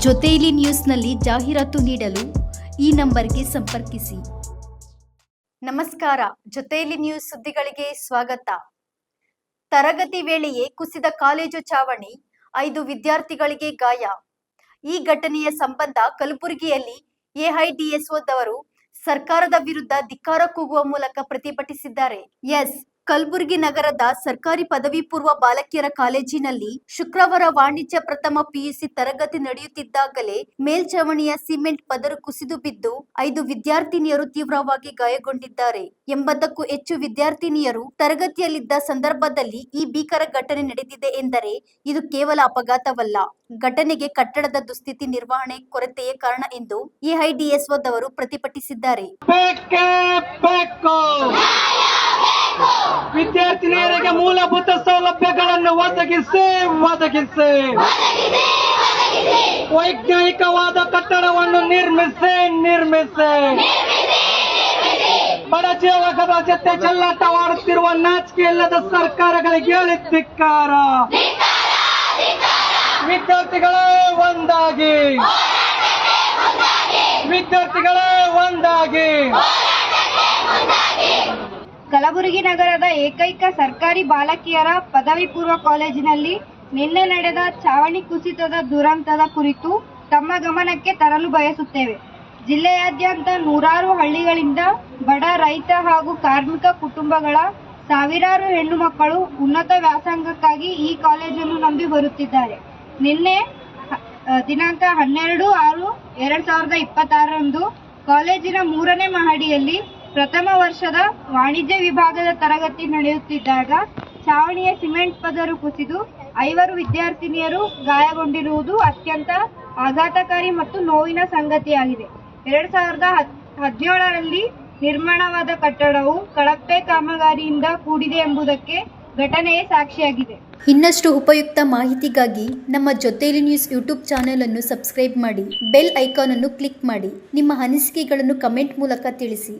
ಜೊತೆಯಲ್ಲಿ ನ್ಯೂಸ್ನಲ್ಲಿ ಜಾಹೀರಾತು ನೀಡಲು ಈ ನಂಬರ್ಗೆ ಸಂಪರ್ಕಿಸಿ. ನಮಸ್ಕಾರ, ಜೊತೆಯಲ್ಲಿ ನ್ಯೂಸ್ ಸುದ್ದಿಗಳಿಗೆ ಸ್ವಾಗತ. ತರಗತಿ ವೇಳೆಯೇ ಕುಸಿದ ಕಾಲೇಜು ಚಾವಣಿ, 5 ವಿದ್ಯಾರ್ಥಿಗಳಿಗೆ ಗಾಯ. ಈ ಘಟನೆಯ ಸಂಬಂಧ ಕಲಬುರಗಿಯಲ್ಲಿ ಎಐಡಿಎಸ್ಒದವರು ಸರ್ಕಾರದ ವಿರುದ್ಧ ಧಿಕ್ಕಾರ ಕೂಗುವ ಮೂಲಕ ಪ್ರತಿಭಟಿಸಿದ್ದಾರೆ. ಕಲಬುರಗಿ ನಗರದ ಸರ್ಕಾರಿ ಪದವಿ ಪೂರ್ವ ಬಾಲಕಿಯರ ಕಾಲೇಜಿನಲ್ಲಿ ಶುಕ್ರವಾರ ವಾಣಿಜ್ಯ ಪ್ರಥಮ ಪಿಯುಸಿ ತರಗತಿ ನಡೆಯುತ್ತಿದ್ದಾಗಲೇ ಮೇಲ್ಛಾವಣಿಯ ಸಿಮೆಂಟ್ ಪದರು ಕುಸಿದು ಬಿದ್ದು 5 ವಿದ್ಯಾರ್ಥಿನಿಯರು ತೀವ್ರವಾಗಿ ಗಾಯಗೊಂಡಿದ್ದಾರೆ. 80ಕ್ಕೂ ಹೆಚ್ಚು ವಿದ್ಯಾರ್ಥಿನಿಯರು ತರಗತಿಯಲ್ಲಿದ್ದ ಸಂದರ್ಭದಲ್ಲಿ ಈ ಭೀಕರ ಘಟನೆ ನಡೆದಿದೆ ಎಂದರೆ ಇದು ಕೇವಲ ಅಪಘಾತವಲ್ಲ. ಘಟನೆಗೆ ಕಟ್ಟಡದ ದುಸ್ಥಿತಿ, ನಿರ್ವಹಣೆ ಕೊರತೆಯೇ ಕಾರಣ ಎಂದು ಎಐಡಿಎಸ್ಒದವರು ಪ್ರತಿಭಟಿಸಿದ್ದಾರೆ. ವಿದ್ಯಾರ್ಥಿನಿಯರಿಗೆ ಮೂಲಭೂತ ಸೌಲಭ್ಯಗಳನ್ನು ಒದಗಿಸಿ ವೈಜ್ಞಾನಿಕವಾದ ಕಟ್ಟಡವನ್ನು ನಿರ್ಮಿಸಿ ಬಡಜೀವಕರ ಜೊತೆ ಚೆಲ್ಲಾಟವಾಡುತ್ತಿರುವ ನಾಚಿಕೆ ಇಲ್ಲದ ಸರ್ಕಾರಗಳಿಗೆ ಹೇಳಿದ್ಧಿಕ್ಕಾರ. ವಿದ್ಯಾರ್ಥಿಗಳೇ ಒಂದಾಗಿ. ಕಲಬುರಗಿ ನಗರದ ಏಕೈಕ ಸರ್ಕಾರಿ ಬಾಲಕಿಯರ ಪದವಿ ಪೂರ್ವ ಕಾಲೇಜಿನಲ್ಲಿ ನಿನ್ನೆ ನಡೆದ ಚಾವಣಿ ಕುಸಿತದ ದುರಂತದ ಕುರಿತು ತಮ್ಮ ಗಮನಕ್ಕೆ ತರಲು ಬಯಸುತ್ತೇವೆ. ಜಿಲ್ಲೆಯಾದ್ಯಂತ ನೂರಾರು ಹಳ್ಳಿಗಳಿಂದ ಬಡ ರೈತ ಹಾಗೂ ಕಾರ್ಮಿಕ ಕುಟುಂಬಗಳ ಸಾವಿರಾರು ಹೆಣ್ಣು ಮಕ್ಕಳು ಉನ್ನತ ವ್ಯಾಸಂಗಕ್ಕಾಗಿ ಈ ಕಾಲೇಜನ್ನು ನಂಬಿ ಬರುತ್ತಿದ್ದಾರೆ. ನಿನ್ನೆ ದಿನಾಂಕ 12/6/2026ರಂದು ಕಾಲೇಜಿನ 3ನೇ ಮಹಡಿಯಲ್ಲಿ ಪ್ರಥಮ ವರ್ಷದ ವಾಣಿಜ್ಯ ವಿಭಾಗದ ತರಗತಿ ನಡೆಯುತ್ತಿದ್ದಾಗ ಚಾವಣಿಯ ಸಿಮೆಂಟ್ ಪದರು ಕುಸಿದು 5 ವಿದ್ಯಾರ್ಥಿನಿಯರು ಗಾಯಗೊಂಡಿರುವುದು ಅತ್ಯಂತ ಆಘಾತಕಾರಿ ಮತ್ತು ನೋವಿನ ಸಂಗತಿಯಾಗಿದೆ. 2017ರಲ್ಲಿ ನಿರ್ಮಾಣವಾದ ಕಟ್ಟಡವು ಕಳಪೆ ಕಾಮಗಾರಿಯಿಂದ ಕೂಡಿದೆ ಎಂಬುದಕ್ಕೆ ಘಟನೆಯೇ ಸಾಕ್ಷಿಯಾಗಿದೆ. ಇನ್ನಷ್ಟು ಉಪಯುಕ್ತ ಮಾಹಿತಿಗಾಗಿ ನಮ್ಮ ಜೊತೆಯಲ್ಲಿ ನ್ಯೂಸ್ ಯೂಟ್ಯೂಬ್ ಚಾನೆಲ್ ಅನ್ನು ಸಬ್ಸ್ಕ್ರೈಬ್ ಮಾಡಿ, ಬೆಲ್ ಐಕಾನ್ ಅನ್ನು ಕ್ಲಿಕ್ ಮಾಡಿ. ನಿಮ್ಮ ಅನಿಸಿಕೆಗಳನ್ನು ಕಮೆಂಟ್ ಮೂಲಕ ತಿಳಿಸಿ.